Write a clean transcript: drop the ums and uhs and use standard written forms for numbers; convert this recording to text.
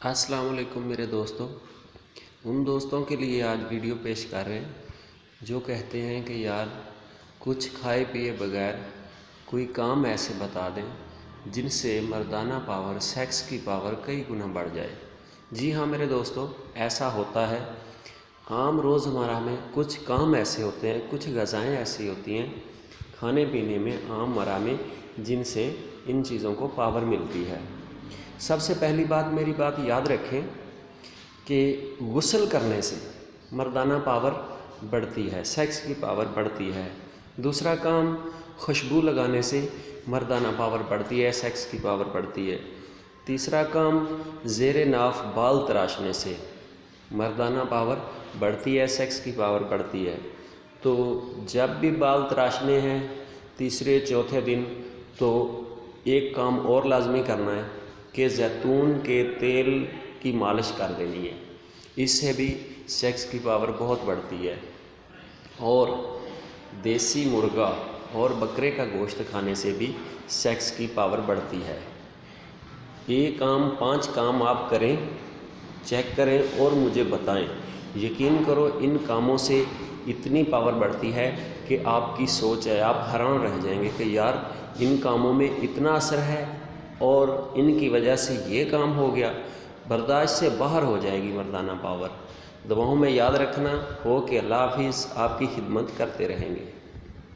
अस्सलाम वालेकुम मेरे दोस्तों। उन दोस्तों के लिए आज वीडियो पेश कर रहे हैं जो कहते हैं कि यार कुछ खाए पिए बगैर कोई काम ऐसे बता दें जिनसे मर्दाना पावर, सेक्स की पावर कई गुना बढ़ जाए। जी हाँ मेरे दोस्तों, ऐसा होता है। आम रोज़मर्रा में कुछ काम ऐसे होते हैं, कुछ ग़िज़ाएँ ऐसी होती हैं खाने पीने में आम मर्रा में जिनसे इन चीज़ों को पावर मिलती है। सबसे पहली बात, मेरी बात याद रखें कि गुस्ल करने से मर्दाना पावर बढ़ती है, सेक्स की पावर बढ़ती है। दूसरा काम, खुशबू लगाने से मर्दाना पावर बढ़ती है, सेक्स की पावर बढ़ती है। तीसरा काम, ज़ेरे नाफ बाल तराशने से मर्दाना पावर बढ़ती है, सेक्स की पावर बढ़ती है। तो जब भी बाल तराशने हैं तीसरे चौथे दिन, तो एक काम और लाजमी करना है कि जैतून के तेल की मालिश कर देनी है। इससे भी सेक्स की पावर बहुत बढ़ती है। और देसी मुर्गा और बकरे का गोश्त खाने से भी सेक्स की पावर बढ़ती है। ये काम 5 काम आप करें, चेक करें और मुझे बताएं। यकीन करो, इन कामों से इतनी पावर बढ़ती है कि आपकी सोच है, आप हैरान रह जाएंगे कि यार इन कामों में इतना असर है और इनकी वजह से ये काम हो गया। बर्दाश्त से बाहर हो जाएगी मर्दाना पावर। दुआओं में याद रखना हो कि अल्लाह हाफिज़ आपकी खिदमत करते रहेंगे।